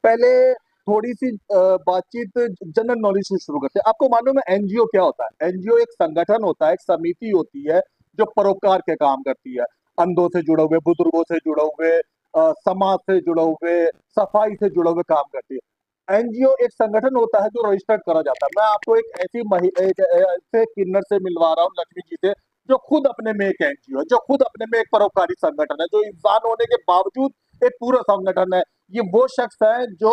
पहले थोड़ी सी बातचीत जनरल नॉलेज से शुरू करते हैं। आपको मालूम है एनजीओ क्या होता है? एनजीओ एक संगठन होता है, एक समिति होती है जो परोपकार के काम करती है। अंधों से जुड़े हुए, बुजुर्गों से जुड़े हुए, समाज से जुड़े हुए, सफाई से जुड़े हुए काम करती है। एनजीओ एक संगठन होता है जो रजिस्टर्ड करा जाता है। मैं आपको एक एक ऐसे किन्नर से मिलवा रहा हूँ, लक्ष्मी जी से, जो खुद अपने में एक एनजीओ है, जो खुद अपने में एक परोपकारी संगठन है, जो इंसान होने के बावजूद एक पूरा संगठन है। ये वो शख्स है जो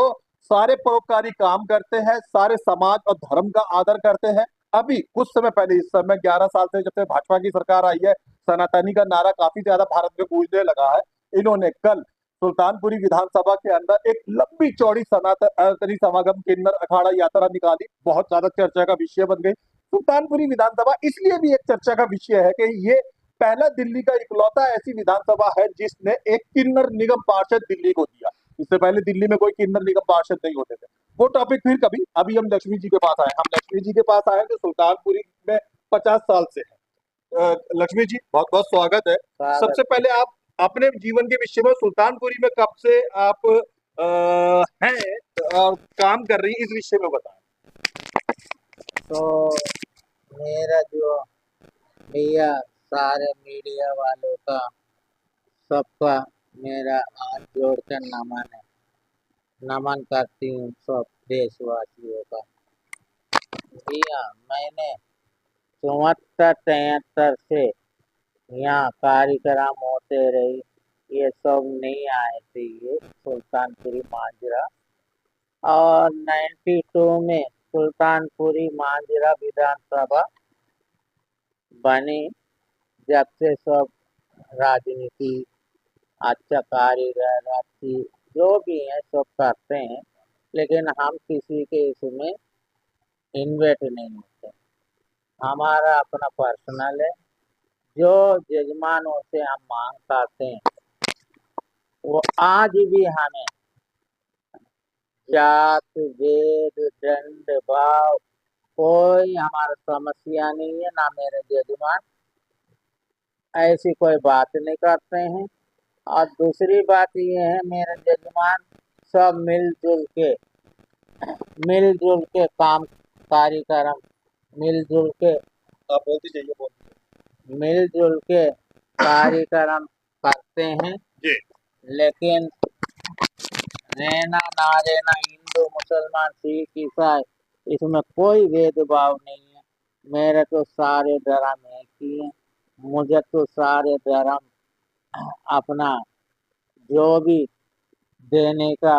सारे परोपकारी काम करते हैं, सारे समाज और धर्म का आदर करते हैं। अभी कुछ समय पहले, इस समय 11 साल से जब से भाजपा की सरकार आई है, सनातनी का नारा काफी ज्यादा भारत में गूंजने लगा है। इन्होंने कल सुल्तानपुरी विधानसभा के अंदर एक लंबी चौड़ी सनातनी समागम किन्नर अखाड़ा यात्रा निकाली, बहुत ज्यादा चर्चा का विषय बन गई। सुल्तानपुरी विधानसभा इसलिए भी एक चर्चा का विषय है कि ये पहला दिल्ली का इकलौता ऐसी विधानसभा है जिसने एक किन्नर निगम पार्षद दिल्ली को दिया। इससे पहले दिल्ली में कोई किन्नर निगम पार्षद नहीं होते थे। वो टॉपिक फिर कभी। अभी हम लक्ष्मी जी के पास आए। हम लक्ष्मी जी के पास आए जो सुल्तानपुरी में 50 साल से है। लक्ष्मी जी, बहुत बहुत स्वागत है। स्वागत। सबसे पहले आप अपने जीवन के विषय में, सुल्तानपुरी में कब से आप हैं और काम कर रही हैं, इस विषय में बताएं। तो मेरा जो भैया, सारे मीडिया वालों का, सबका मेरा हाथ जोड़कर नमन है। नमन करती हूँ सब देशवासियों का। भैया, मैंने 74-73 से यहाँ कार्यक्रम होते रही, ये सब नहीं आए थे ये सुल्तानपुरी माजरा। और 92 में सुल्तानपुरी माजरा विधानसभा बनी। जब से सब राजनीति, अच्छा कारीगर, अच्छी जो भी है सब करते हैं, लेकिन हम किसी के इसमें इन्वेट नहीं होते। हमारा अपना पर्सनल है। जो जजमानों से हम मांग करते हैं, वो आज भी हमें जात वेद दंड भाव कोई हमारा समस्या नहीं है। ना मेरे जजमान ऐसी कोई बात नहीं करते हैं। और दूसरी बात ये है, मेरे जजमान सब मिलजुल के काम, कार्यक्रम मिलजुल के आप बोलती जाइए, बोलती मिलजुल के कार्यक्रम करते हैं। जी। लेकिन रहना ना रहना, हिंदू मुसलमान सिख ईसाई, इसमें कोई भेदभाव नहीं है। मेरे तो सारे धर्म एक ही हैं। मुझे तो सारे धर्म अपना जो भी देने का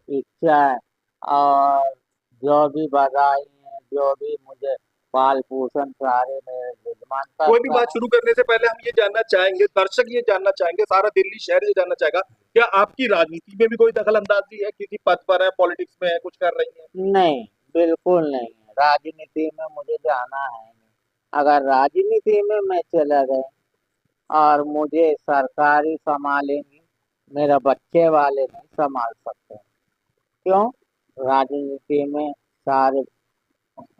इच्छा है, और जो भी बधाई है, जो भी मुझे पाल पोषण सारे मेरे यजमान कोई भी करता बात है। शुरू करने से पहले हम ये जानना चाहेंगे, दर्शक ये जानना चाहेंगे, सारा दिल्ली शहर ये जानना चाहेगा, क्या आपकी राजनीति में भी कोई दखल अंदाजी है? किसी पद पर है, पॉलिटिक्स में है, कुछ कर रही है? नहीं, बिल्कुल नहीं है। राजनीति में मुझे जाना है नहीं। अगर राजनीति में मैं चला गया और मुझे सरकारी संभालेंगी, मेरा बच्चे वाले नहीं संभाल सकते। क्यों? राजनीति में सारे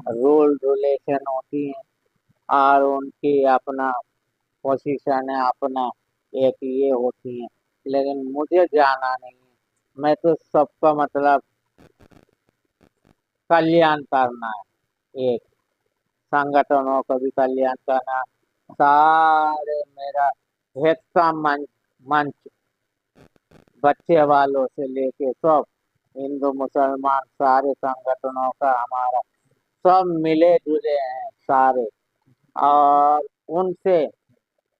रूल रेगुलेशन होती हैं, और उनकी अपना पोजीशन है, अपना एक ये होती है। लेकिन मुझे जाना नहीं है। मैं तो सबका मतलब कल्याण करना है। एक संगठनों का भी कल्याण करना, सारे मेरा हित का मंच बच्चे वालों से लेके सब हिंदू मुसलमान सारे संगठनों का हमारा सब मिले जुले हैं सारे। और उनसे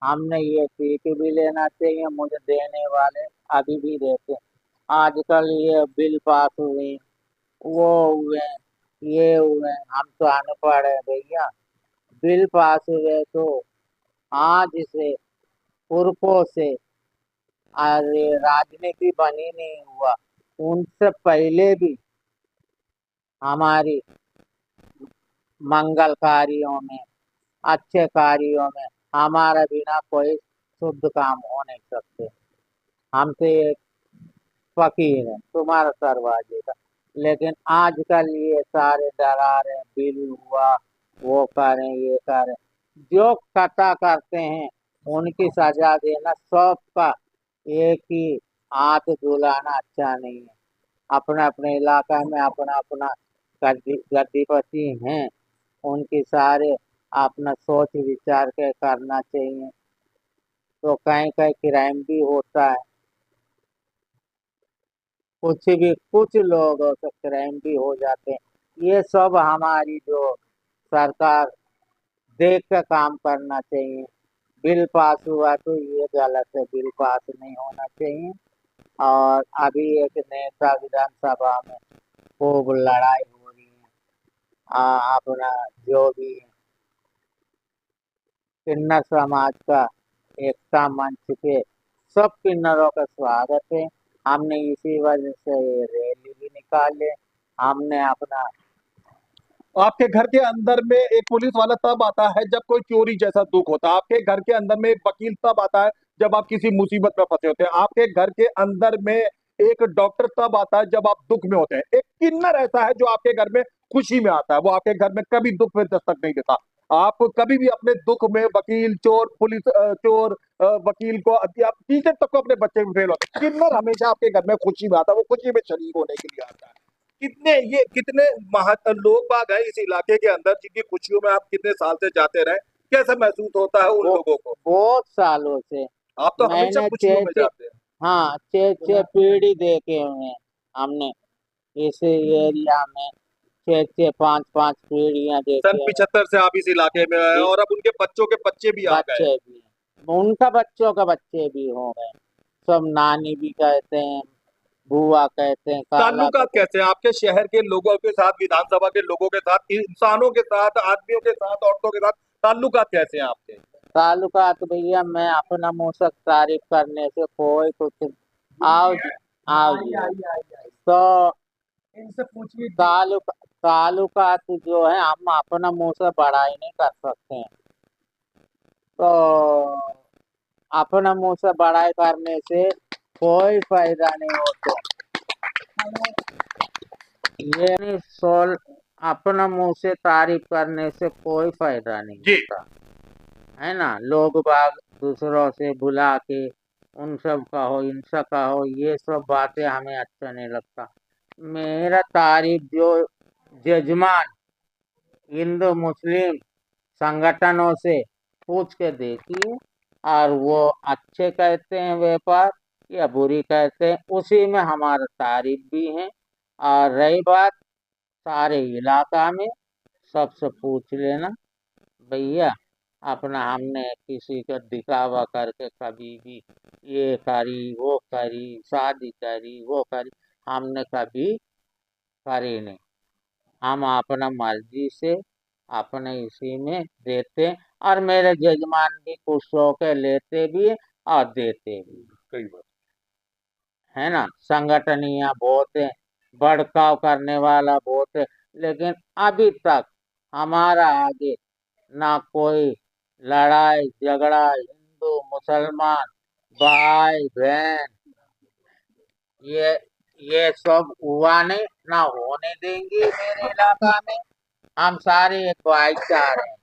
हमने ये सीख भी लेना चाहिए, मुझे देने वाले अभी भी देते हैं। आजकल ये बिल पास हुए, वो हुए, ये हुए, हम तो अनपढ़ है भैया। बिल पास हुए तो आज से पुरखों से, अरे राजनीति बनी नहीं हुआ, उनसे पहले भी हमारी मंगल कार्यों में, अच्छे कार्यों में हमारा बिना कोई शुद्ध काम हो नहीं सकते। हम तो एक फकीर हैं तुम्हारा दरवाजे का। लेकिन आजकल ये सारे डरा रहे हैं, बिल हुआ, वो करें ये करें। जो खता करते हैं उनकी सजा देना सबका एक ही हाथ धुलाना अच्छा नहीं है। अपने अपने इलाका में अपना अपना गद्दीपति हैं, उनकी सारे अपना सोच विचार के करना चाहिए। तो कहीं कहीं क्राइम भी होता है, कुछ लोगों से क्राइम भी हो जाते हैं। ये सब हमारी जो सरकार देख कर काम करना चाहिए। बिल पास हुआ तो ये गलत है, बिल पास नहीं होना चाहिए। और अभी एक नेता विधानसभा में खूब लड़ाई हो रही है। अपना जो भी किन्नर समाज का एकता मंच पे सब किन्नरों का स्वागत है। हमने इसी वजह से ये रैली भी निकाले। हमने अपना आपके घर के अंदर में एक पुलिस वाला तब आता है जब कोई चोरी जैसा दुख होता है। आपके घर के अंदर में एक वकील तब आता है जब आप किसी मुसीबत में फंसे होते हैं। आपके घर के अंदर में एक डॉक्टर तब आता है जब आप दुख में होते हैं। एक किन्नर ऐसा है जो आपके घर में खुशी में आता है, वो आपके घर में कभी दुख में दस्तक नहीं देता। आप कभी भी अपने दुख में वकील चोर पुलिस चोर वकील को आप टीचर तक को अपने बच्चे में फेल होते हैं। किन्नर हमेशा आपके घर में खुशी में आता है, वो खुशी में शरीक होने के लिए आता है। कितने लोग बाग हैं इस इलाके के अंदर जिनकी खुशियों में आप कितने साल से जाते रहे, कैसा महसूस होता है उन वो लोगों को? बहुत सालों से आप तो हमेशा मैंने खुशियों में जाते हैं। हाँ, 6 पीढ़ी देखे हुए हैं हमने इस एरिया में। 5 5 पीढ़ियां सन देखे हैं। 75 से आप इस इलाके में आए इ- और अब उनके बच्चों के बच्चे भी आ गए। बच्चे भी हैं, उनका बच्चों का बच्चे भी हो गए। सब नानी भी कहते हैं, बुआ कहते हैं, खाला ताल्लुकात कहते हैं। कैसे हैं आपके शहर के लोगों के साथ, विधानसभा के लोगों के साथ, इंसानों के साथ, आदमियों के साथ, औरतों के साथ ताल्लुकात कैसे हैं आपके? ताल्लुकात भैया, मैं अपना मुंह से तारीफ करने से कोई कुछ। आओ जी, आओ जी। तो इनसे पूछिए। ताल्लुकात जो है हम अपना मुंह से बड़ाई नहीं कर सकते हैं। तो अपना मुंह से बड़ाई करने से कोई फायदा नहीं होता। ये नहीं सोल अपना मुंह से तारीफ करने से कोई फायदा नहीं जी। होता है ना। लोग बाग दूसरों से बुला के उन सब का हो, इनसा का हो, ये सब बातें हमें अच्छा नहीं लगता। मेरा तारीफ जो जजमान हिंदू मुस्लिम संगठनों से पूछ के देखिए, और वो अच्छे कहते हैं व्यापार या बुरी कहते हैं, उसी में हमारा तारीफ भी है। और रही बात सारे इलाका में सबसे पूछ लेना भैया, अपना हमने किसी का दिखावा करके कभी भी ये करी वो करी, शादी करी वो करी, हमने कभी करी नहीं। हम अपना मर्जी से अपने इसी में देते हैं, और मेरे जजमान भी खुश होकर लेते भी हैं और देते भी हैं। सही बात। है ना। संगठनियां बहुत है, भड़काव करने वाला बहुत है, लेकिन अभी तक हमारा आगे ना कोई लड़ाई झगड़ा हिंदू मुसलमान भाई बहन ये ये सब हुआ नहीं, ना होने देंगे मेरे इलाका में। हम सारे एक भाईचारे हैं।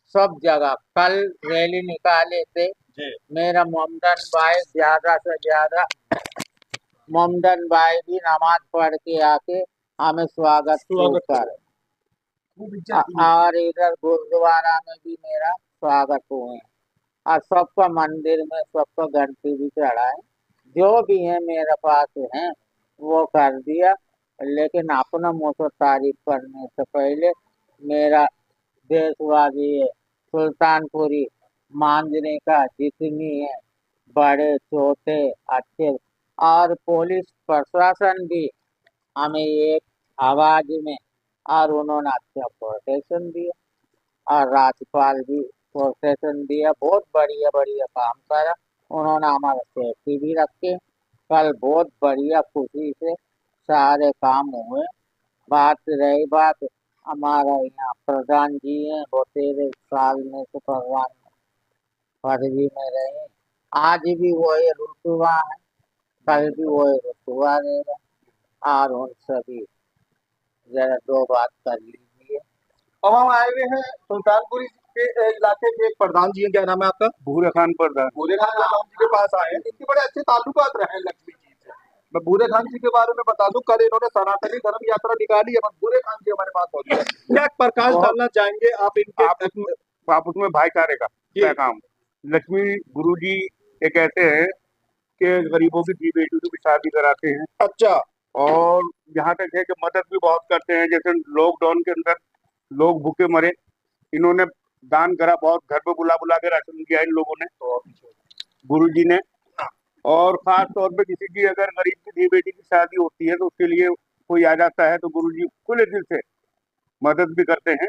सब जगह कल रैली निकाले थे। जी। मेरा मोमडन भाई ज्यादा से ज्यादा, मोमडन भाई भी नमाज पढ़ के आके हमें स्वागत खूब स्वागत करे। करो। और इधर गुरुद्वारा में भी मेरा स्वागत हुए। और सबका मंदिर में सबका घंटी भी चढ़ाए। जो भी है मेरे पास है वो कर दिया। लेकिन अपना मुंह से तारीफ करने से पहले मेरा देशवासी है सुल्तानपुरी मांझने का जितनी है बड़े छोटे अच्छे, और पुलिस प्रशासन भी हमें एक आवाज में, और उन्होंने अच्छा प्रोटेक्शन दिया। और राज्यपाल भी प्रोटेक्शन दिया, बहुत बढ़िया बढ़िया काम करा। उन्होंने हमारा सेफ्टी भी रखे। कल बहुत बढ़िया खुशी से सारे काम हुए। बात रही बात हमारा यहाँ प्रधान जी हैं, वो 13 साल में से भगवान फर्जी में रहे। आज भी वही रुतबा है, कल भी वही रुतबा रहेगा। और उन सभी जरा दो बात कर लीजिए। अब हम आए हुए हैं सुल्तानपुरी के इलाके के एक प्रधान जी हैं। क्या नाम है आपका? भूरे खान प्रधान। भूरे खान प्रधान जी के पास आए हैं। इनके बड़े अच्छे ताल्लुकात रहे हैं लक्ष्मी जी से। मैं बूरे खान जी के बारे में बता दूं, कल इन्होंने सनातनी धर्म यात्रा निकाली है, बस बूरे खान जी हमारे पास मौजूद है। क्या प्रकाश बहुत डालना चाहेंगे आप इनके आप उसमें भाईचारे का जी। पैगाम। लक्ष्मी गुरु जी एक ऐसे हैं कि गरीबों की धी बेटियों की भी शादी कराते हैं, अच्छा, और यहाँ तक है कि मदद भी बहुत करते हैं। जैसे लॉकडाउन के अंदर लोग भूखे मरे, इन्होंने दान करा, बहुत घर पे बुला बुला के राशन दिया इन लोगों ने, गुरु जी ने। और खास तौर पे किसी की अगर गरीब की धी बेटी की शादी होती है तो उसके लिए कोई आ जाता है तो गुरु जी खुले दिल से मदद भी करते हैं।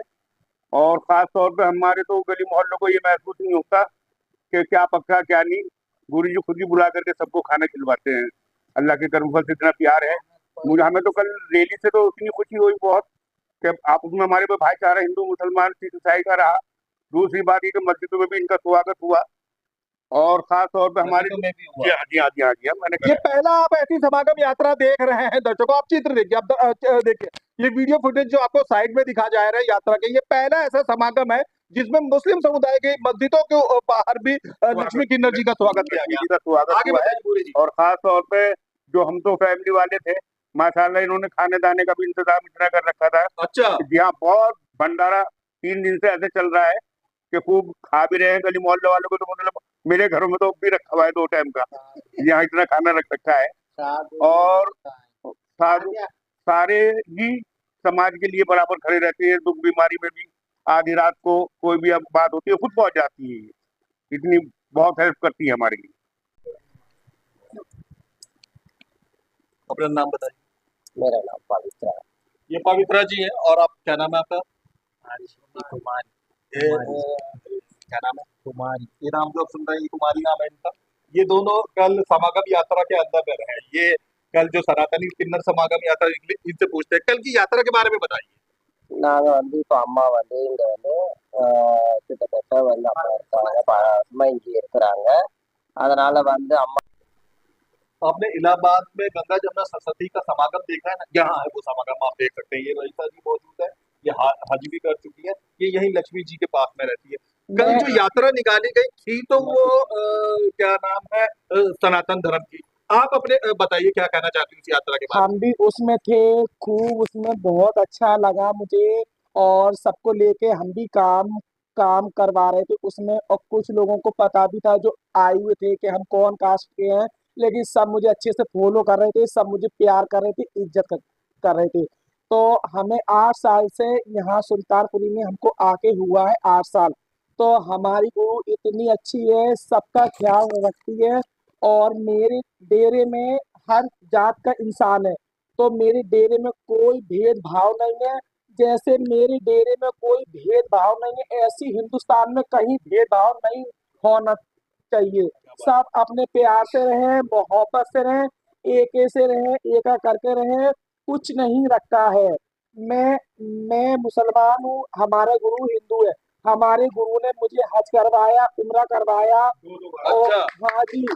और खास तौर पे हमारे तो गली मोहल्लों को ये महसूस नहीं होता कि क्या पक्का क्या नहीं, गुरु जी खुद ही बुला करके सबको खाना खिलवाते हैं। अल्लाह के कर्म फल से इतना प्यार है मुझे। हमें तो कल रैली से तो इतनी खुशी हुई बहुत कि आप उसमें हमारे पे भाईचारा हिंदू मुसलमान सिख ईसाई का रहा। दूसरी बात ये कि मस्जिदों में भी इनका स्वागत हुआ, और खास तौर पे हमारे मस्जिदों में भी हुआ। जी हाँ जी हाँ जी हाँ जी हाँ, मैंने ये पहला आप ऐसी समागम यात्रा देख रहे हैं दर्शकों, आप चित्र देखिए, आप देखिए ये वीडियो फुटेज जो आपको साइड में दिखा जा रहा है यात्रा के, ये पहला ऐसा समागम है जिसमें मुस्लिम समुदाय की मस्जिदों के बाहर भी लक्ष्मी किन्नर जी का स्वागत किया लक्ष्मी गया। जी का स्वागत आगे हुआ है। बताइए पूरी जी। और खास तौर पे जो हम तो फैमिली वाले थे, माशाल्लाह इन्होंने खाने दाने का भी इंतजाम इतना कर रखा था अच्छा, कि जी हाँ, बहुत भंडारा 3 दिन से ऐसे चल रहा है कि खूब खा भी रहे हैं। गली मोहल्ले वालों को तो मतलब मेरे घरों में तो भी रखा हुआ है 2 टाइम का, यहाँ इतना खाना रख रखा है। और साधु सारे ही समाज के लिए बराबर खड़े रहते हैं, दुख बीमारी में भी आधी रात को कोई भी अब बात होती है खुद पहुंच जाती है, इतनी बहुत हेल्प करती है हमारे लिए। अपना नाम बताइए। मेरा नाम पवित्र है। ये पवित्रा जी है, और आप क्या नाम है आपका? कुमारी। ये क्या नाम है? कुमारी। ये नाम जो आप सुन रहे हैं ये कुमारी नाम है इनका। ये दोनों कल समागम यात्रा के अंदर में रहे। ये कल जो सनातनी किन्नर समागम यात्रा इनसे पूछते हैं, कल की यात्रा के बारे में बताइए। நாங்க வந்து இப்போ அம்மா வந்து இங்க வந்து கிட்டத்தட்ட வந்து அம்மா இருக்காங்க, அம்மா இங்கே இருக்கிறாங்க. அதனால வந்து अम्मा आपने इलाहाबाद में गंगा जमुना सरस्वती का समागम देखा है ना, यहाँ है वो समागम, आप देख सकते हैं। ये रईसा जी मौजूद है, ये हज भी कर चुकी है, ये यही लक्ष्मी जी के पास में रहती है। कल मैं जो यात्रा निकाली गई थी तो वो क्या नाम है, सनातन धर्म की। आप अपने बताइए क्या कहना चाहती हैं इस यात्रा के बारे में? हम भी उसमें थे, खूब उसमें बहुत अच्छा लगा मुझे। और सबको लेके हम भी काम काम करवा रहे थे उसमें, और कुछ लोगों को पता भी था जो आए हुए थे कि हम कौन कास्ट के हैं, लेकिन सब मुझे अच्छे से फॉलो कर रहे थे, सब मुझे प्यार कर रहे थे, इज्जत कर रहे थे। तो हमें 8 साल से यहाँ सुल्तानपुरी में हमको आके हुआ है 8 साल। तो हमारी गुरु इतनी अच्छी है, सबका ख्याल रखती है। और मेरे डेरे में हर जात का इंसान है, तो मेरे डेरे में कोई भेदभाव नहीं है। जैसे मेरे डेरे में कोई भेदभाव नहीं है, ऐसी हिंदुस्तान में कहीं भेदभाव नहीं होना चाहिए। सब अपने प्यार से रहें, मोहब्बत से रहें, एके से रहें, एका करके रहें, कुछ नहीं रखा है। मैं मैं मुसलमान हूँ, हमारा गुरु हिंदू है। हमारे गुरु ने मुझे हज करवाया, उम्रा करवाया। और अच्छा, हाँ जी।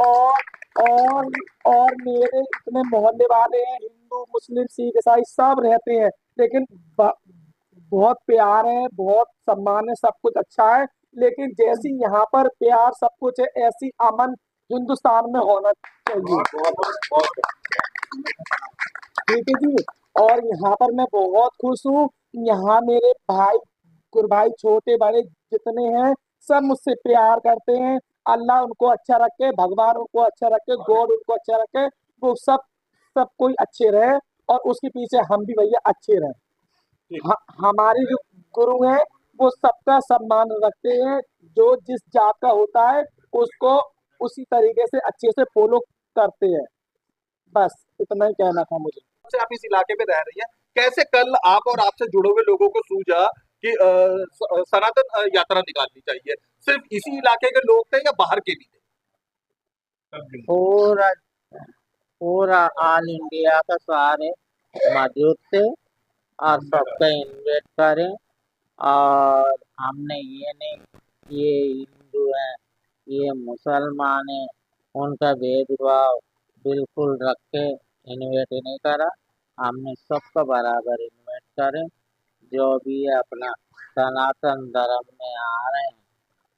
और और और मेरे इतने मोहल्ले वाले हैं, हिंदू मुस्लिम सिख ईसाई सब रहते हैं, लेकिन बहुत प्यार है, बहुत सम्मान है, सब कुछ अच्छा है। लेकिन जैसी यहाँ पर प्यार सब कुछ है, ऐसी अमन हिंदुस्तान में होना चाहिए। ठीक है जी। और यहाँ पर मैं बहुत खुश हूँ। यहाँ मेरे भाई भाई छोटे बड़े जितने हैं, सब मुझसे प्यार करते हैं। अल्लाह उनको अच्छा रखे, भगवान उनको अच्छा रखे, गॉड उनको अच्छा रखे। वो सब कोई अच्छे रहे, और उसके पीछे हम भी भैया अच्छे रहे। हमारे जो गुरु हैं वो सबका सम्मान रखते हैं, जो जिस जात का होता है उसको उसी तरीके से अच्छे से फॉलो करते हैं। बस इतना ही कहना था मुझे। से आप इस इलाके में रह रही हैं, कैसे कल आप और आपसे जुड़े हुए लोगों को सूझा कि सनातन यात्रा निकालनी चाहिए? सिर्फ इसी इलाके के लोग थे या बाहर के भी थे? पूरा पूरा ऑल इंडिया का सारे मौजूद थे, और सबका इन्वाइट करें। और हमने ये नहीं, ये हिंदू है, ये मुसलमान है, उनका भेदभाव बिल्कुल रख के इन्वाइट नहीं करा। हमने सबको बराबर इन्वाइट करें, जो भी है अपना सनातन धर्म में आ रहे हैं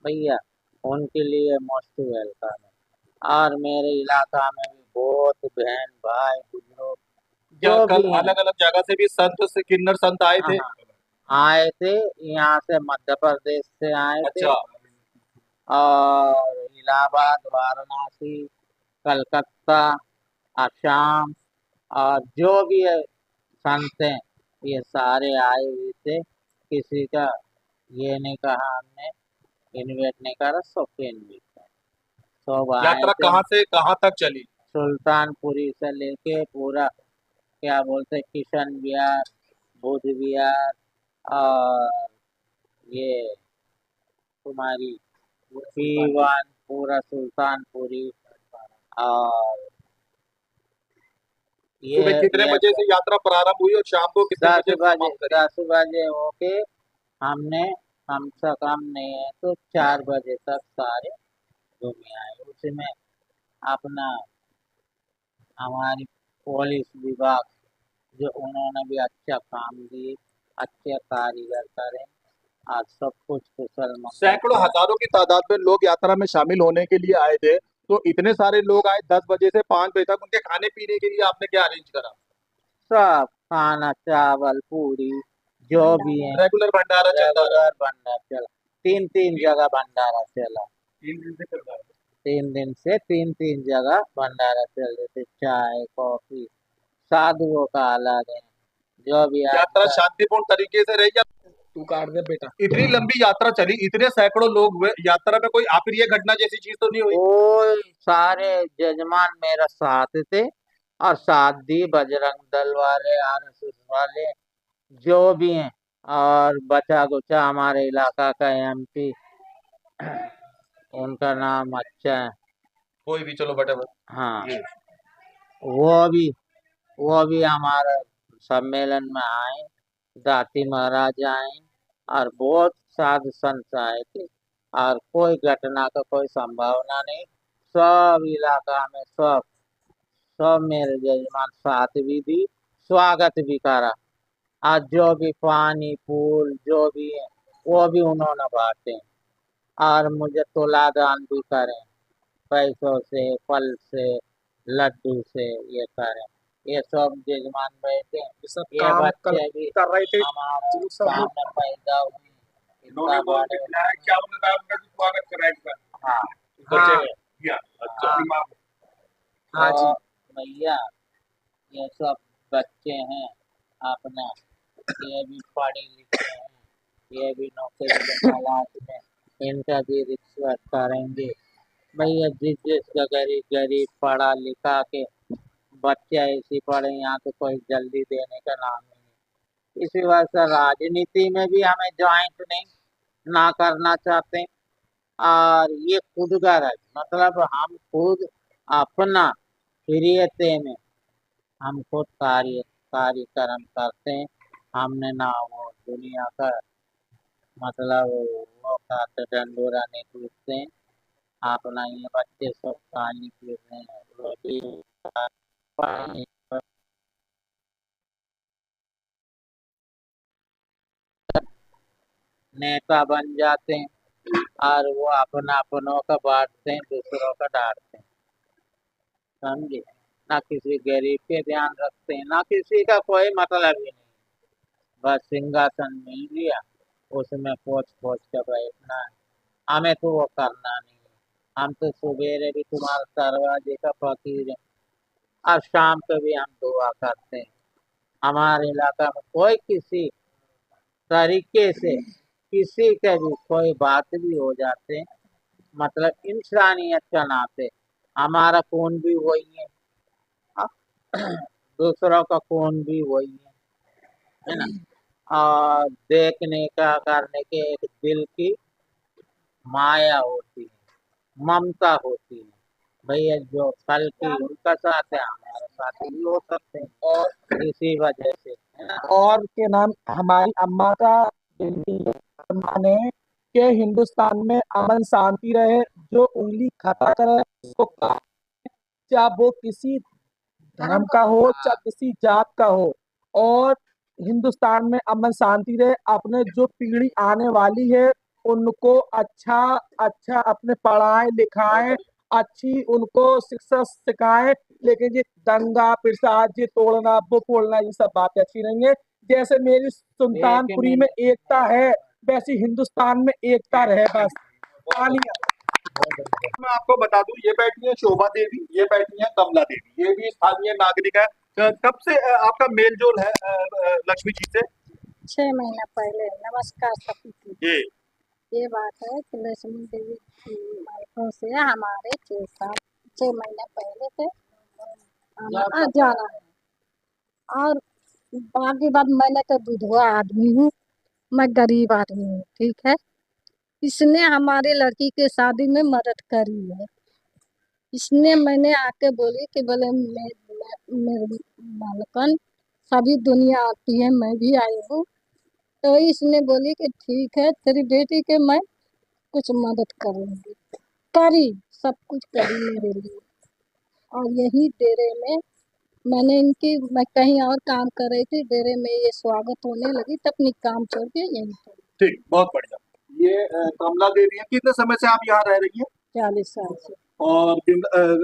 भैया, उनके लिए मोस्ट वेलकम है। और मेरे इलाका में भी बहुत बहन भाई बुजुर्ग क्या जो कल भी हैं। अलग अलग जगह से भी संत से किन्नर संत आए थे? हाँ, आए थे, यहाँ से मध्य प्रदेश से आए थे, अच्छा। और इलाहाबाद, वाराणसी, कलकत्ता, असम, और जो भी है संत हैं, ये सारे आए हुए थे। किसी का ये नहीं कहा हमने, इन्वेट नहीं करा, सबके इन्वेट किया। सब आए यात्रा थे। कहाँ से कहाँ तक चली? सुल्तानपुरी से लेके पूरा क्या बोलते किशन विहार, बुद्ध विहार, और ये तुम्हारी सीवन, पूरा सुल्तानपुरी, और सुबह कितने ये बजे से यात्रा प्रारंभ हुई और शाम को कितने बजे समाप्त करी? 10 बजे होके हमने कम से कम नहीं है तो 4 बजे तक सारे घूमे आए। उसमें अपना हमारी पुलिस विभाग जो उन्होंने भी अच्छा काम दिए, अच्छे कारीगर करे, और सब कुछ कुशल मंगल सैकड़ों से। हजारों की तादाद में लोग यात्रा में शामिल होने के लिए आए थे। तो इतने सारे लोग आए 10 बजे से 5 बजे तक, उनके खाने पीने के लिए आपने क्या अरेंज करा? सब खाना, चावल, पूरी, जो भी है, रेगुलर भंडारा चलता रहा? रेगुलर भंडारा चला। 3-3 जगह भंडारा चला। 3 दिन से चल रहा है। 3 दिन से 3-3 जगह भंडारा चल रहे थे। चाय, कॉफी, साधुओं का अलग है, जो भी यात्रा आता। शांतिपूर्ण तरीके से रही? तू काट दे बेटा। इतनी लंबी यात्रा चली, इतने सैकड़ों लोग हुए, यात्रा में कोई अप्रिय घटना जैसी चीज तो नहीं हुई? कोई सारे जजमान मेरा साथ थे, और साथ दी बजरंग दल वाले, आरएसएस वाले, जो भी हैं, और बचा कुचा हमारे इलाका का एमपी, उनका नाम अच्छा है। कोई भी, चलो बेटा। हाँ, ये वो भी वो भी हमारे सम्मेलन में आए। दाती महाराज आए, और बहुत साधु संत आए थे, और कोई घटना का कोई संभावना नहीं। सब इलाका में सब सब मेरे जजमान साथ भी दी, स्वागत भी करा, और जो भी पानी फूल जो भी है वो भी उन्होंने बांटे, और मुझे तुला दान भी करें, पैसों से, फल से, लड्डू से, ये करें। ये सब जजमान बैठे, सब ये काम बच्चे भी कर रहे थे हमारे जो सब लोग। सामने पैदा हुए, इन्होंने इतना बहुत बड़े। दिखलाया, क्या उनका उनका भी स्वागत करा इनका हाँ बच्चे हाँ ने किया। अच्छा। हाँ, हाँ जी। तो भैया ये सब बच्चे हैं अपना, ये भी पढ़े लिखे हैं, ये भी नौकरी के तलाश में, इनका भी रिश्वत करेंगे। भैया जिस जिस का गरीब गरीब पढ़ा लिखा के बच्चे ऐसे पढ़े, यहाँ तो कोई जल्दी देने का नाम ही नहीं। इसी वजह से राजनीति में भी हमें ज्वाइंट नहीं ना करना चाहते। और ये खुद का है, मतलब हम खुद अपना प्रियते में हम खुद कार्यक्रम करते हैं। हमने ना वो दुनिया का मतलब वो खाते डंडोरा नहीं पीटते हैं। अपना ये बच्चे सब पानी पी रहे हैं, रोटी पानी, नेता बन जाते हैं, और वो अपना अपनों का बांटते हैं, दूसरों का डांटते हैं। समझे? ना किसी गरीब के ध्यान रखते हैं, ना किसी का कोई मतलब ही नहीं। बस सिंहासन मिल गया, उसमें पोछ पोछ कर बैठना है। हमें तो वो करना नहीं है। हम तो सवेरे भी तुम्हारे दरवाजे का फकीर है, और शाम को भी हम दुआ करते हैं। हमारे इलाका में कोई किसी तरीके से किसी के भी कोई बात भी हो जाते हैं, मतलब इंसानियत का नाते हमारा खून भी वही है, हाँ, दूसरों का खून भी वही है ना। और देखने का करने के एक दिल की माया होती है, ममता होती है। भैया जो कल की उनका साथ है, हमारे साथ भी हो सकते हैं, और इसी वजह से है ना। और के नाम हमारी अम्मा का अम्मा ने कि हिंदुस्तान में अमन शांति रहे, जो उंगली खता करे उसको काटे, चाहे वो किसी धर्म का हो चाहे किसी जात का हो। और हिंदुस्तान में अमन शांति रहे, अपने जो पीढ़ी आने वाली है उनको अच्छा अच्छा अपने पढ़ाएं लिखाएं, अच्छी उनको शिक्षा सिखाएं, लेकिन ये दंगा फिसाद, ये तोड़ना वो फोड़ना, ये सब बातें अच्छी नहीं है। जैसे मेरी सुल्तानपुरी में एकता है, वैसी हिंदुस्तान में एकता रहे बस। मैं आपको बता दूं, ये बैठी है शोभा देवी, ये बैठी है कमला देवी, ये भी स्थानीय नागरिक है। कब से आपका मेल जोल है लक्ष्मी जी से? 6 महीना पहले। नमस्कार सभी को। ये ये बात है कि लक्ष्मी देवी की मायकों से हमारे 6 महीना पहले से हमारा जाना है। और बाकी बात, मैंने तो विधवा आदमी हूँ, मैं गरीब आदमी हूँ, ठीक है। इसने हमारी लड़की के शादी में मदद करी है। इसने मैंने आके बोली कि बोले मेरे मालकन सभी दुनिया आती है, मैं भी आई हूँ। तो इसने बोली कि ठीक है, तेरी बेटी के मैं कुछ मदद करूंगी। करी, सब कुछ करी मेरे लिए। और यही डेरे में मैं कहीं और काम कर रही थी, डेरे में ये स्वागत होने लगी तो अपनी काम छोड़ के यहीं पर। ठीक, बहुत बढ़िया। ये कमला देवी है, कितने समय से आप यहाँ रह रही हैं? 40 साल से। और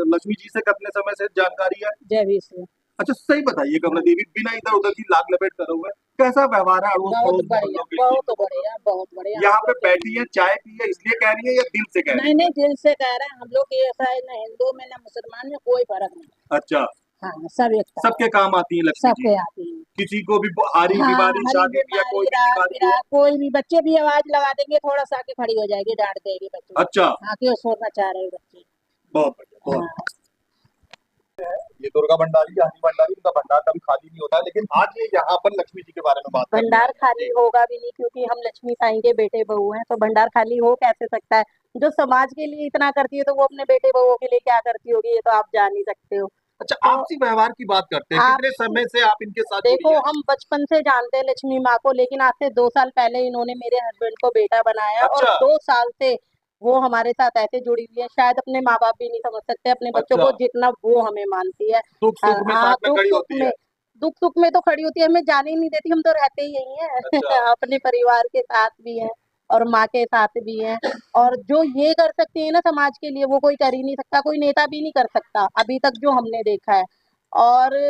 लक्ष्मी जी से कितने समय से जानकारी है? जब से। अच्छा, सही बताइए कमला देवी, बिना इधर उधर की लाग लपेट करे हुए, कैसा व्यवहार है अड़ोस बहुत पड़ोस बढ़िया, मोहल्लों के बहुत लोगों का? बढ़िया, बहुत बढ़िया। यहाँ पे बैठी है, चाय पी है, इसलिए कह रही है या दिल से कह रही नहीं नहीं, दिल से कह रहे हैं हम लोग। ये ऐसा है, न हिंदू में न मुसलमान में कोई फर्क नहीं। है? अच्छा, हाँ, सब एक सबके काम आती है लक्ष्मी जी। सबके आती है। किसी को भी हारी हाँ, बीमारी, हरी शादी या कोई भी रात बीमारी हो। बिरात, कोई भी बच्चे भी आवाज लगा देंगे, थोड़ा सा आके खड़ी हो जाएगी, डांट देगी बच्चे। अच्छा, हाँ, क्यों सोना चाह रहे हो बच्चे। बहुत बढ़िया, बहुत हाँ, बढ़िया। ये दुर्गा भंडारी, हनी भंडारी, उनका भंडार कभी खाली नहीं होता है, लेकिन आज ये यहाँ पर लक्ष्मी जी के बारे में बात करने भंडार आए हैं। खाली होगा भी नहीं, क्योंकि हम लक्ष्मी साईं के बेटे बहू हैं, तो भंडार खाली हो कैसे सकता है। जो समाज के लिए इतना करती है, तो वो अपने बेटे बहुओं के लिए क्या करती होगी, ये तो आप जान ही सकते हो। अच्छा, तो आपसी व्यवहार की बात करते हैं, कितने आपसी समय से आप इनके साथ जुड़ी देखो, हैं? हम बचपन से जानते हैं लक्ष्मी माँ को, लेकिन आज से 2 साल पहले इन्होंने मेरे हस्बैंड को बेटा बनाया, और अच्छा, 2 साल से वो हमारे साथ ऐसे जुड़ी हुई है, शायद अपने माँ बाप भी नहीं समझ सकते अपने बच्चों अच्छा, को जितना वो हमें मानती है। सुख सुख में हाँ, साथ में खड़ी होती है। दुख सुख में तो खड़ी होती है, हमें जाने ही नहीं देती, हम तो रहते ही यही हैं। अच्छा, अपने परिवार के साथ भी हैं और माँ के साथ भी हैं। और जो ये कर सकती है ना समाज के लिए, वो कोई कर ही नहीं सकता, कोई नेता भी नहीं कर सकता अभी तक जो हमने देखा है। और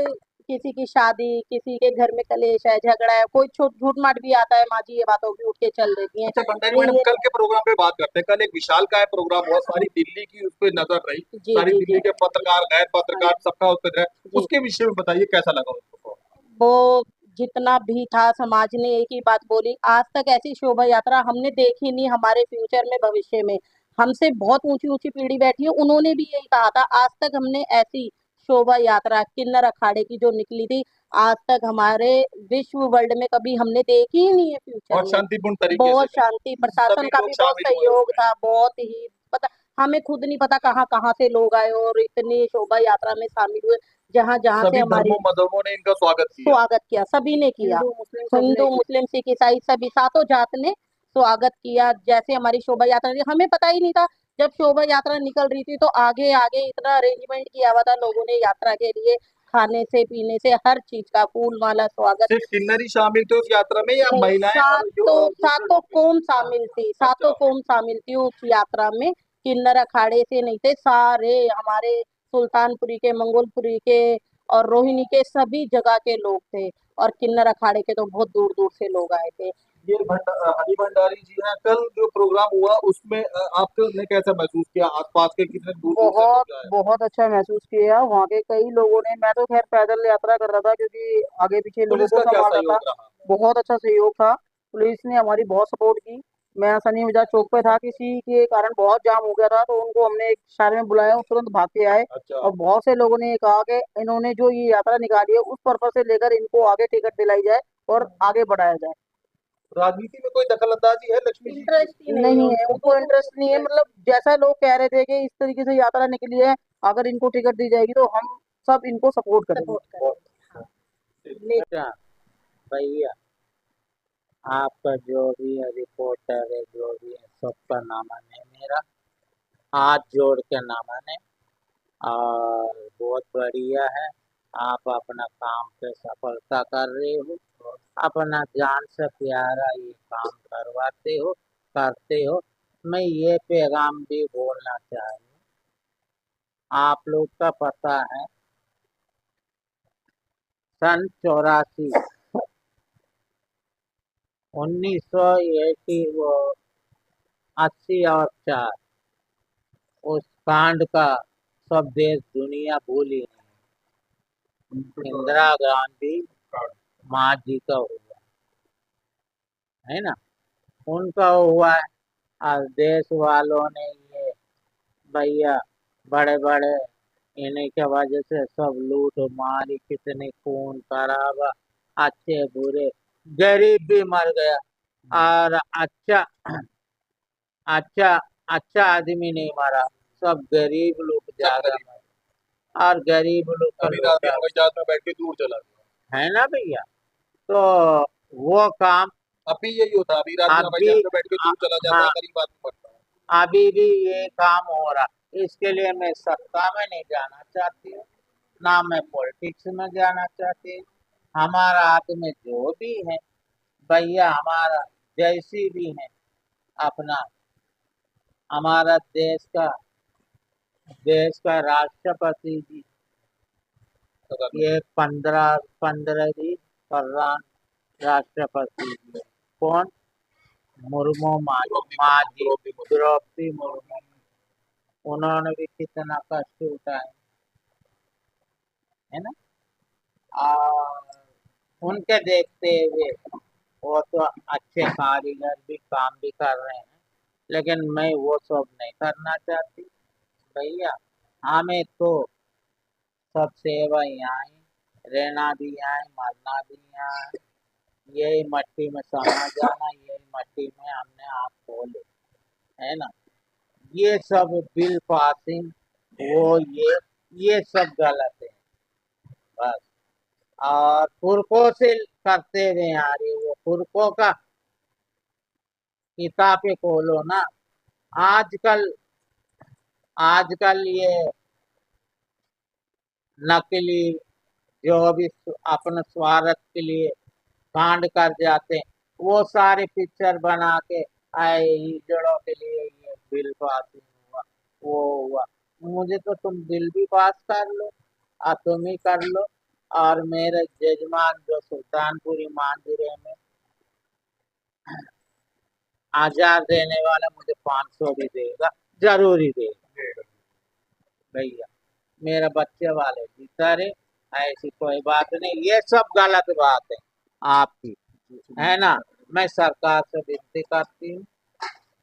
किसी की शादी, किसी के घर में कलेश है, झगड़ा है, कोई झूठ माट भी आता है, माँ जी ये बातों की उठ के चल देती हैं। अच्छा भंडारी ये मैडम, ये कल के प्रोग्राम पे बात करते हैं। कल एक विशाल का प्रोग्राम हुआ, सारी दिल्ली की उस पर नजर रही, जी सारी जी दिल्ली जी के पत्रकार, गैर पत्रकार, सबका उस पर जी। उसके विषय में बताइए, कैसा लगा उसको? वो जितना भी था, समाज ने एक ही बात बोली, आज तक ऐसी शोभा यात्रा हमने देखी नहीं। हमारे फ्यूचर में, भविष्य में हमसे बहुत ऊंची ऊंची पीढ़ी बैठी है, उन्होंने भी यही कहा था। आज तक हमने ऐसी शोभा यात्रा किन्नर अखाड़े की जो निकली थी, आज तक हमारे विश्व वर्ल्ड में कभी हमने देखी ही नहीं है फ्यूचर बहुत में। शांतिपूर्ण तरीके से बहुत शांति, प्रशासन सभी का लोग भी बहुत शामिल हुए सहयोग उसमें। था, बहुत ही पता, हमें खुद नहीं पता कहाँ कहाँ से लोग आए और इतनी शोभा यात्रा में शामिल हुए, जहाँ जहाँ से सभी हमारी धर्मों मजहबों ने इनका स्वागत किया। स्वागत किया, सभी ने किया। हिंदू मुस्लिम सिख ईसाई सभी सातों जात ने स्वागत किया। जैसे हमारी शोभा यात्रा थी, हमें पता ही नहीं था। जब शोभा यात्रा निकल रही थी, तो आगे आगे इतना अरेंजमेंट किया हुआ था लोगों ने यात्रा के लिए, खाने से पीने से हर चीज का, फूल माला स्वागत। सिर्फ किन्नर ही शामिल थे उस यात्रा में या नहीं, महिलाएं और जो दूसरे सातों लोग भी? कौम शामिल थी, सातों अच्छा, कौम शामिल थी उस यात्रा में। किन्नर अखाड़े से नहीं थे, सारे हमारे सुल्तानपुरी के, मंगोलपुरी के और रोहिणी के सभी जगह के लोग थे। और किन्नर अखाड़े के तो बहुत दूर दूर से लोग आए थे। ये हनी भंडारी जी हैं। कल जो प्रोग्राम हुआ उसमें आपने कैसा महसूस किया? आसपास के कितने दूर दूर से बहुत लोग आए? बहुत अच्छा महसूस किया वहाँ के कई लोगों ने। मैं तो खैर पैदल यात्रा कर रहा था, क्योंकि आगे पीछे लोगों पुलिस को का क्या संभालना था। सहयोग रहा? बहुत अच्छा सहयोग था, पुलिस ने हमारी बहुत सपोर्ट की। मैं सनी मिर्जा चौक पे था, किसी के कारण बहुत जाम हो गया था, तो उनको हमने एक इशारे में बुलाया, वो तुरंत भाग के आए। अच्छा, और बहुत से लोगों ने ये कहा कि इन्होंने जो ये यात्रा निकाली है, उस पर्पज से लेकर इनको आगे टिकट दिलाई जाए और आगे बढ़ाया जाए। राजनीति में कोई दखल अंदाजी है लक्ष्मी जी की? इंटरेस्ट ही नहीं है उनको, इंटरेस्ट नहीं है। मतलब जैसा लोग कह रहे थे कि इस तरीके से यात्रा निकली है, अगर इनको टिकट दी जाएगी तो हम सब इनको सपोर्ट करेंगे। अच्छा भैया, आपका जो भी है रिपोर्टर है, जो भी है, सबका नाम है मेरा, हाथ जोड़ के नाम है। और बहुत बढ़िया है, आप अपना काम पे सफलता कर रहे हो, अपना जान से प्यारा ये काम करवाते हो, करते हो। मैं ये पैगाम भी बोलना चाहूँ आप लोग का पता है सन 84 1980 वो 80 और 4 उस कांड का सब देश दुनिया भूली नहीं। इंदिरा गांधी माँ जी का हुआ है ना, उनका हुआ है। और देश वालों ने ये भैया बड़े बड़े इन्हीं के वजह से सब लूट मारी, कितनी खून खराबा, अच्छे बुरे, गरीब भी मर गया और अच्छा अच्छा अच्छा आदमी नहीं मरा, सब गरीब लोग ज्यादा मरे और गरीब लोग का अभी रात लोटा हवाई जहाज में बैठ के दूर चला गया। है ना भैया। तो वो काम अभी यही होता है, अभी रात में हवाई अभी जहाज में बैठ के दूर चला जाता हाँ है, गरीब आदमी मरता है। अभी भी ये काम हो रहा, इसके लिए मैं सत्ता में नहीं जाना चाहती हूँ, ना मैं पॉलिटिक्स में जाना चाहती हूँ। हमारा हाथ में जो भी है भैया, हमारा जैसी भी है अपना, हमारा देश का राष्ट्रपति जी ये 15वीं प्रधान राष्ट्रपति जी कौन, मुर्मू माँ जी, द्रौपदी मुर्मू, उन्होंने भी कितना कष्ट उठाए है ना। और उनके देखते हुए वो तो अच्छे कारीगर भी काम भी कर रहे हैं, लेकिन मैं वो सब नहीं करना चाहती भैया। हमें तो सब सेवा यहाँ रहना भी यहाँ, मरना भी यहाँ, यही मट्टी में समा जाना, यही मट्टी में हमने आप खोले है ना। ये सब बिल पासिंग वो ये सब गलत है बस। और पुरखों से करते हुए आ रही, वो पुरखों का किताबें खोलो ना। आजकल आजकल ये नकली जो भी अपने स्वार्थ के लिए कांड कर जाते हैं, वो सारे पिक्चर बना के आए हीजड़ों के लिए ये बिल पास हुआ, वो हुआ। मुझे तो तुम बिल भी पास कर लो और तुम ही कर लो, और मेरे जजमान जो सुल्तानपुरी मंदिर में आजाद देने वाला मुझे 500 भी देगा, जरूरी देगा भैया। मेरा बच्चे वाले जीता रहे, ऐसी कोई बात नहीं, ये सब गलत बात है आपकी है ना। मैं सरकार से विनती करती हूँ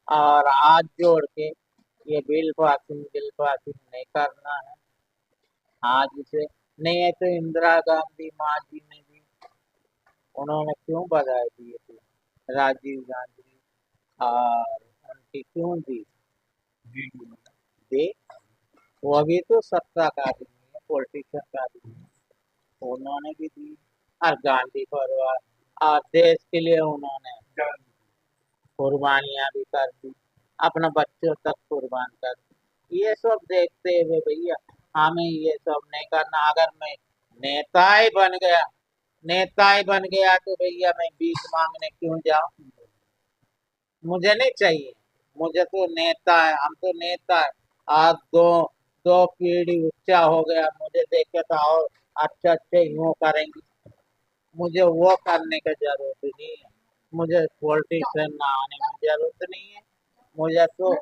और हाथ जोड़ के ये बिल पासिंग नहीं करना है आज से। नहीं है तो इंदिरा गांधी माँ जी ने भी, उन्होंने क्यों बधाई दी थी राजीव गांधी, और उनकी क्यों दी दे, वो भी तो सत्ता का आदमी है, पॉलिटिशियन का आदमी है, उन्होंने भी दी। और गांधी परिवार और देश के लिए उन्होंने कुर्बानियां भी कर दी, अपने बच्चों तक कुर्बान कर दी। ये सब देखते हुए भैया हमें ये सब नहीं करना। अगर मैं नेता ही बन गया तो भैया मैं भीख मांगने क्यों जाऊं, मुझे नहीं चाहिए। मुझे तो नेता है, हम तो नेता है। आज दो दो पीढ़ी ऊंचा हो गया, मुझे देख के तो और अच्छे यूं करेंगे, मुझे वो करने की जरूरत नहीं है। मुझे पॉलिटिशियन ना आने की जरूरत नहीं है। मुझे तो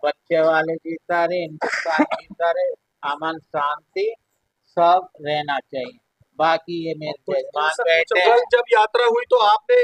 बच्चे वाले जीता रहे, हिंदुस्तान जीता रहे, अमन शांति सब रहना चाहिए। बाकी ये मेरे जजमान बैठे हैं। जब यात्रा हुई तो आपने